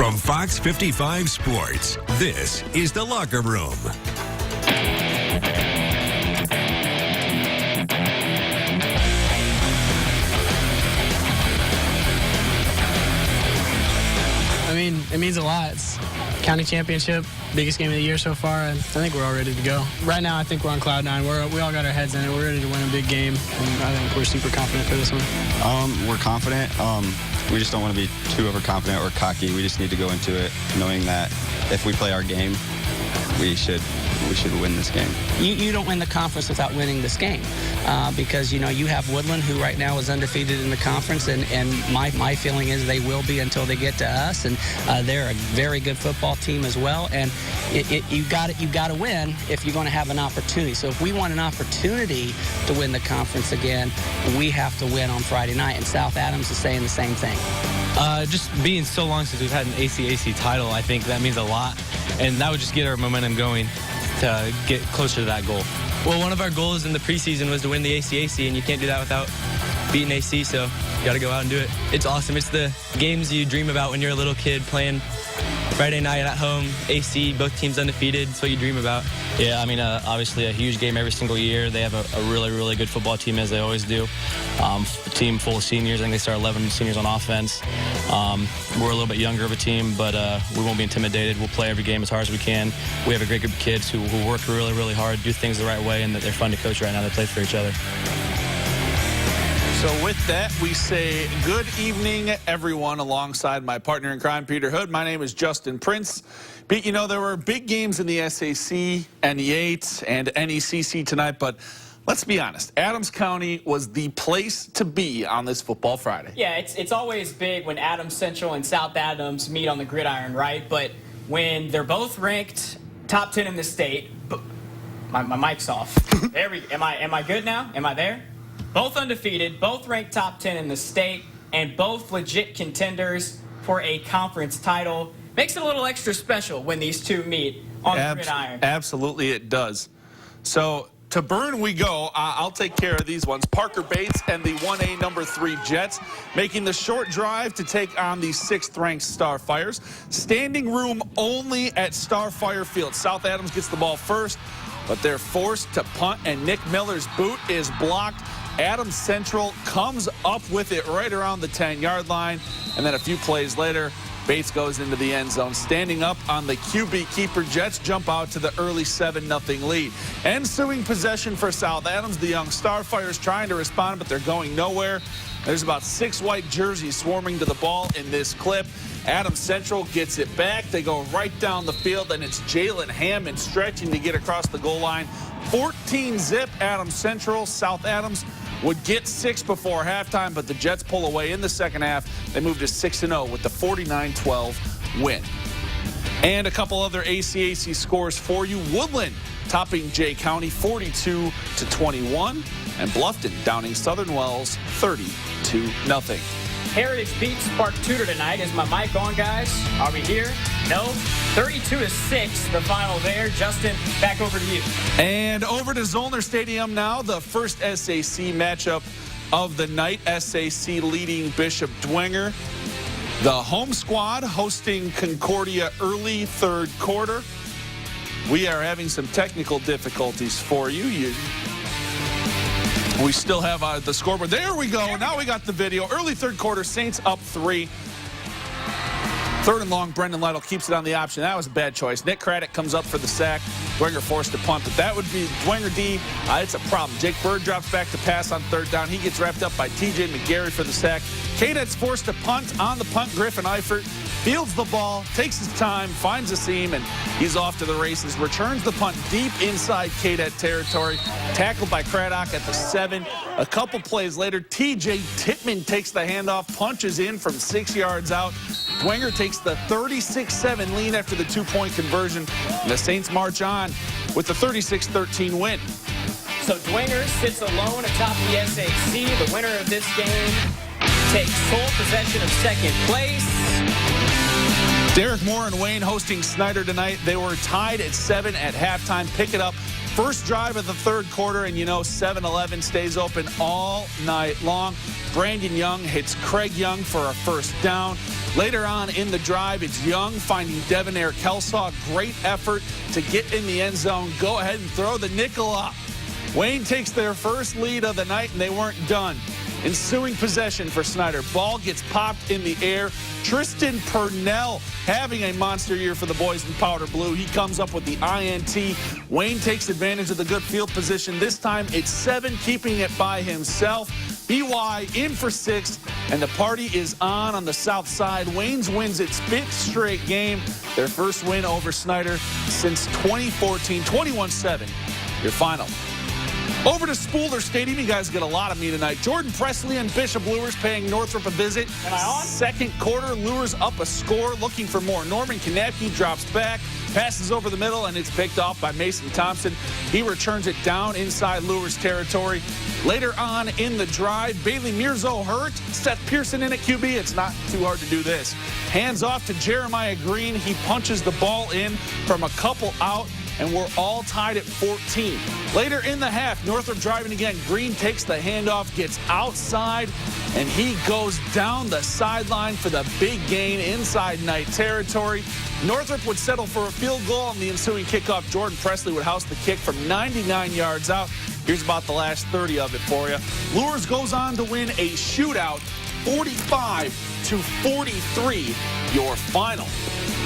From Fox 55 Sports, this is The Locker Room. I mean, it means a lot. It's county championship, biggest game of the year so far, and I think we're all ready to go. Right now, I think we're on cloud nine. We all got our heads in it. We're ready to win a big game, and I think we're super confident for this one. We're confident. We just don't want to be too overconfident or cocky. We just need to go into it knowing that if we play our game, we should win this game. You don't win the conference without winning this game because, you know, you have Woodland, who right now is undefeated in the conference, and my feeling is they will be until they get to us, and they're a very good football team as well, and you got to win if you're going to have an opportunity. So if we want an opportunity to win the conference again, we have to win on Friday night, and South Adams is saying the same thing. Just being so long since we've had an ACAC title, I think that means a lot, and that would just get our momentum going to get closer to that goal. Well, one of our goals in the preseason was to win the ACAC, and you can't do that without beating AC, so you got to go out and do it. It's awesome. It's the games you dream about when you're a little kid, playing Friday night at home, AC, both teams undefeated. It's what you dream about. Yeah, I mean, obviously a huge game every single year. They have a really, really good football team, as they always do. A team full of seniors. I think they start 11 seniors on offense. We're a little bit younger of a team, but we won't be intimidated. We'll play every game as hard as we can. We have a great group of kids who work really, really hard, do things the right way, and that they're fun to coach right now. They play for each other. So with that, we say good evening, everyone, alongside my partner in crime, Peter Hood. My name is Justin Prince. Pete, you know, there were big games in the SAC, NE8, and NECC tonight, but let's be honest, Adams County was the place to be on this Football Friday. Yeah, it's always big when Adams Central and South Adams meet on the gridiron, right? But when they're both ranked top 10 in the state, my mic's off. There we go. Am I good now? Am I there? Both undefeated, both ranked top 10 in the state, and both legit contenders for a conference title. Makes it a little extra special when these two meet on the gridiron. Absolutely it does. So to Bern we go. I'll take care of these ones. Parker Bates and the 1A number 3 Jets making the short drive to take on the 6th-ranked Starfires. Standing room only at Starfire Field. South Adams gets the ball first, but they're forced to punt, and Nick Miller's boot is blocked. Adams Central comes up with it right around the 10-yard line, and then a few plays later, Bates goes into the end zone. Standing up on the QB keeper, Jets jump out to the early 7-0 lead. Ensuing possession for South Adams. The young Starfires trying to respond, but they're going nowhere. There's about 6 white jerseys swarming to the ball in this clip. Adams Central gets it back. They go right down the field, and it's Jalen Hammond stretching to get across the goal line. 14-zip Adams Central. South Adams would get 6 before halftime, but the Jets pull away in the second half. They move to 6-0 with the 49-12 win. And a couple other ACAC scores for you. Woodland topping Jay County 42-21, and Bluffton downing Southern Wells 30-0. Heritage beats Spark Tudor tonight. Is my mic on, guys? Are we here? No? 32-6, the final there. Justin, back over to you. And over to Zollner Stadium now, the first SAC matchup of the night. SAC leading Bishop Dwenger. The home squad hosting Concordia early third quarter. We are having some technical difficulties for you. We still have the scoreboard. There we go. Now we got the video. Early third quarter, Saints up 3. 3rd and long, Brendan Lytle keeps it on the option. That was a bad choice. Nick Craddock comes up for the sack. Dwenger forced to punt, but that would be Dwenger D. It's a problem. Jake Bird drops back to pass on 3rd down. He gets wrapped up by TJ McGarry for the sack. Cadet's forced to punt. On the punt, Griffin Eifert fields the ball, takes his time, finds a seam, and he's off to the races. Returns the punt deep inside Cadet territory. Tackled by Craddock at the 7. A couple plays later, TJ Tittman takes the handoff, punches in from 6 yards out. Dwenger takes the 36-7 lead after the 2-point conversion. And the Saints march on with the 36-13 win. So Dwenger sits alone atop the SAC. The winner of this game takes sole possession of second place. Derek Moore and Wayne hosting Snyder tonight. They were tied at 7 at halftime. Pick it up. First drive of the third quarter, and you know 7-11 stays open all night long. Brandon Young hits Craig Young for a first down. Later on in the drive, it's Young finding Devonair Kelsaw. Great effort to get in the end zone. Go ahead and throw the nickel up. Wayne takes their first lead of the night, and they weren't done. Ensuing possession for Snyder. Ball gets popped in the air. Tristan Purnell having a monster year for the boys in powder blue. He comes up with the INT. Wayne takes advantage of the good field position. This time it's 7, keeping it by himself. BY in for 6, and the party is on the south side. Wayne's wins its 5th straight game. Their first win over Snyder since 2014, 21-7. Your final. Over to Spooler Stadium. You guys get a lot of me tonight. Jordan Presley and Bishop Lures paying Northrop a visit. Am I on? Second quarter, Lures up a score, looking for more. Norman Kanapke drops back, passes over the middle, and it's picked off by Mason Thompson. He returns it down inside Lures territory. Later on in the drive, Bailey Mirzo hurt. Seth Pearson in at QB. It's not too hard to do this. Hands off to Jeremiah Green. He punches the ball in from a couple out, and we're all tied at 14. Later in the half, Northrop driving again. Green takes the handoff, gets outside, and he goes down the sideline for the big gain inside Knight territory. Northrop would settle for a field goal on the ensuing kickoff. Jordan Presley would house the kick from 99 yards out. Here's about the last 30 of it for you. Lures goes on to win a shootout, 45-43, your final.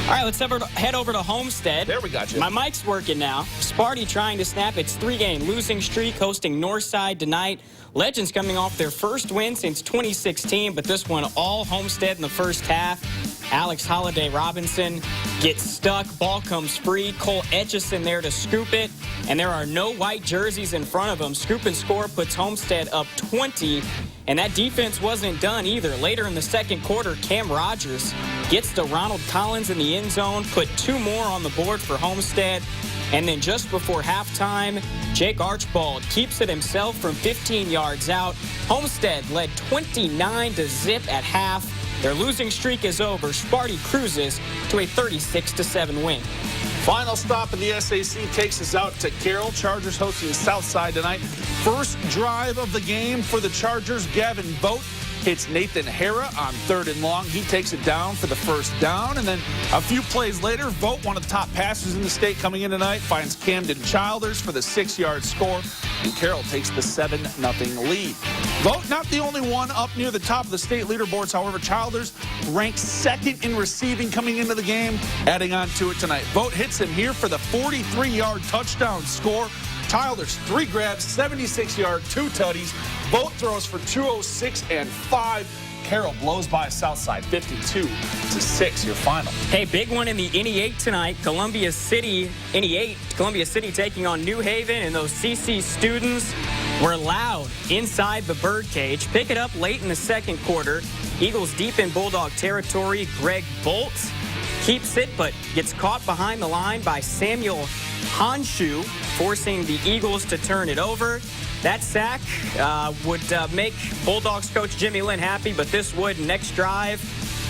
All right, let's head over to Homestead. There we got you. My mic's working now. Sparty trying to snap its 3-game losing streak, hosting Northside tonight. Legends coming off their first win since 2016, but this one all Homestead in the first half. Alex Holiday Robinson gets stuck. Ball comes free. Cole Etchison there to scoop it, and there are no white jerseys in front of him. Scoop and score puts Homestead up 20, and that defense wasn't done either. Later in the second quarter, Cam Rogers gets to Ronald Collins in the end zone, put 2 more on the board for Homestead. And then just before halftime, Jake Archibald keeps it himself from 15 yards out. Homestead led 29-0 at half. Their losing streak is over. Sparty cruises to a 36-7 win. Final stop in the SAC takes us out to Carroll. Chargers hosting Southside tonight. First drive of the game for the Chargers. Gavin Vogt hits Nathan Hara on 3rd and long. He takes it down for the first down. And then a few plays later, Vogt, one of the top passers in the state coming in tonight, finds Camden Childers for the 6-yard score. And Carroll takes the 7-0 lead. Vogt not the only one up near the top of the state leaderboards. However, Childers ranks 2nd in receiving coming into the game, adding on to it tonight. Vogt hits him here for the 43-yard touchdown score. Childers, 3 grabs, 76-yard, 2 tutties. Vogt throws for 206 and 5. Carroll blows by Southside, 52-6, your final. Hey, big one in the NE8 tonight. Columbia City, NE8, Columbia City taking on New Haven, and those CC students were loud inside the birdcage. Pick it up late in the second quarter. Eagles deep in Bulldog territory. Greg Bolt keeps it, but gets caught behind the line by Samuel Honshu, forcing the Eagles to turn it over. That sack would make Bulldogs coach Jimmy Lynn happy, but this would next drive.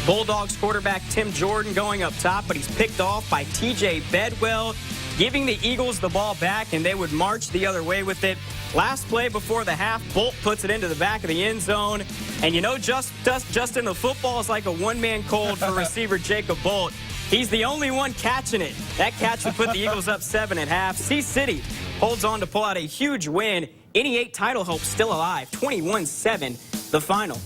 Bulldogs quarterback Tim Jordan going up top, but he's picked off by TJ Bedwell, giving the Eagles the ball back, and they would march the other way with it. Last play before the half, Bolt puts it into the back of the end zone. And you know, Justin, the football is like a one-man cold for receiver Jacob Bolt. He's the only one catching it. That catch would put the Eagles up 7 at half. C-City holds on to pull out a huge win. NE8 title hope still alive, 21-7, the final.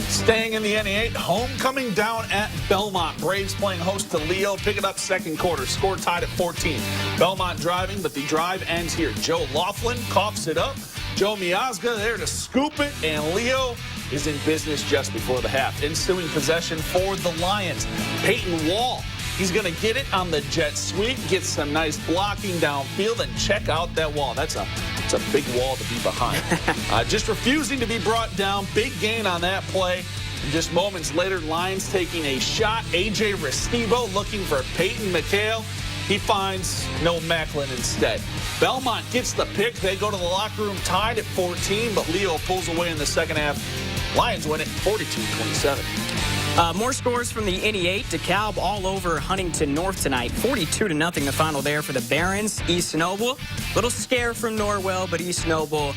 Staying in the NE8, homecoming down at Belmont. Braves playing host to Leo. Pick it up second quarter. Score tied at 14. Belmont driving, but the drive ends here. Joe Laughlin coughs it up. Joe Miazga there to scoop it, and Leo is in business just before the half. Ensuing possession for the Lions. Peyton Wall. He's going to get it on the jet sweep, get some nice blocking downfield, and check out that wall. It's a big wall to be behind. Just refusing to be brought down. Big gain on that play. And just moments later, Lions taking a shot. A.J. Restivo looking for Peyton McHale. He finds Noah Macklin instead. Belmont gets the pick. They go to the locker room tied at 14, but Leo pulls away in the second half. Lions win it 42-27. More scores from the NE8. DeKalb all over Huntington North tonight. 42-0 the final there for the Barons. East Noble, little scare from Norwell, but East Noble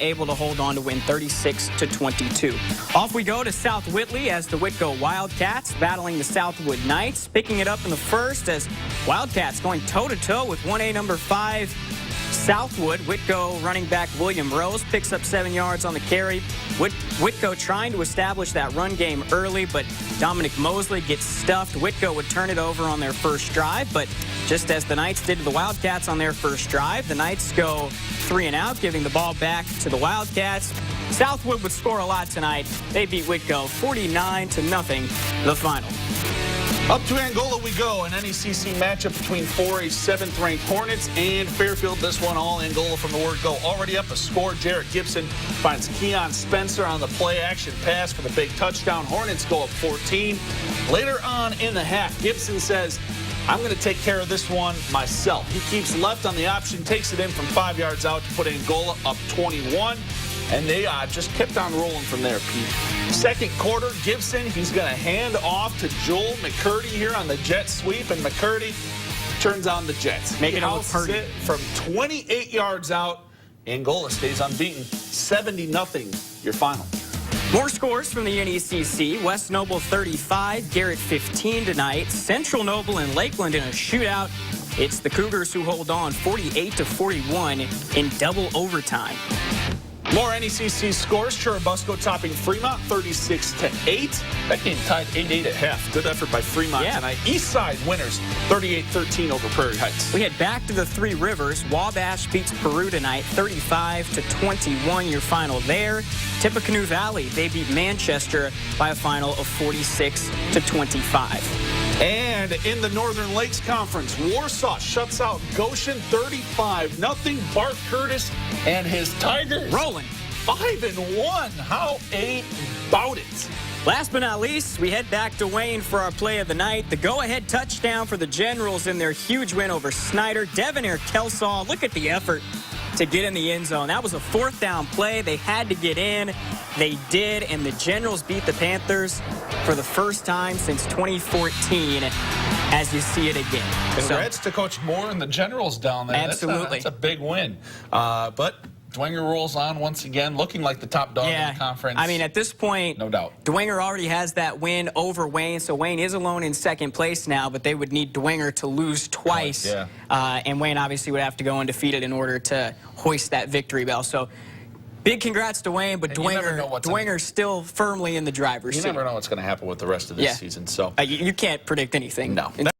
able to hold on to win 36-22. Off we go to South Whitley as the Whitko Wildcats battling the Southwood Knights. Picking it up in the first as Wildcats going toe-to-toe with 1A number 5 Southwood. Whitko running back William Rose picks up 7 yards on the carry. Whitko trying to establish that run game early, but Dominic Mosley gets stuffed. Whitko would turn it over on their first drive, but just as the Knights did to the Wildcats on their first drive, the Knights go 3 and out, giving the ball back to the Wildcats. Southwood would score a lot tonight. They beat Whitko 49-0, the final. Up to Angola we go, an NECC matchup between 4A 7th-ranked Hornets and Fairfield. This one all Angola from the word go. Already up a score. Jarrett Gibson finds Keon Spencer on the play-action pass for the big touchdown. Hornets go up 14. Later on in the half, Gibson says, I'm going to take care of this one myself. He keeps left on the option, takes it in from 5 yards out to put Angola up 21. And they just kept on rolling from there, Pete. Second quarter, Gibson, he's going to hand off to Joel McCurdy here on the jet sweep, and McCurdy turns on the Jets. Making it look it from 28 yards out. Angola stays unbeaten. 70-0, your final. More scores from the NECC. West Noble 35, Garrett 15 tonight. Central Noble and Lakeland in a shootout. It's the Cougars who hold on 48-41 in double overtime. More NECC scores. Churubusco topping Fremont 36-8. That game tied 8-8 at half. Good effort by Fremont tonight. Eastside winners 38-13 over Prairie Heights. We head back to the Three Rivers. Wabash beats Peru tonight 35-21. Your final there. Tippecanoe Valley, they beat Manchester by a final of 46-25. And in the Northern Lakes Conference, Warsaw shuts out Goshen 35-0. Bart Curtis and his Tigers rolling 5-1. How about it? Last but not least, we head back to Wayne for our play of the night. The go-ahead touchdown for the Generals in their huge win over Snyder. Devonair Kelsaw, look at the effort to get in the end zone. That was a 4th down play. They had to get in. They did, and the Generals beat the Panthers for the first time since 2014 as you see it again. Congrats to Coach Moore and the Generals down there. Absolutely. That's a big win. But Dwenger rolls on once again, looking like the top dog in the conference. I mean, at this point, no doubt, Dwenger already has that win over Wayne, so Wayne is alone in second place now, but they would need Dwenger to lose twice. And Wayne obviously would have to go undefeated in order to hoist that victory bell. So big congrats to Wayne, but Dwenger's still firmly in the driver's seat. You never know what's going to happen with the rest of this season. So you can't predict anything. No.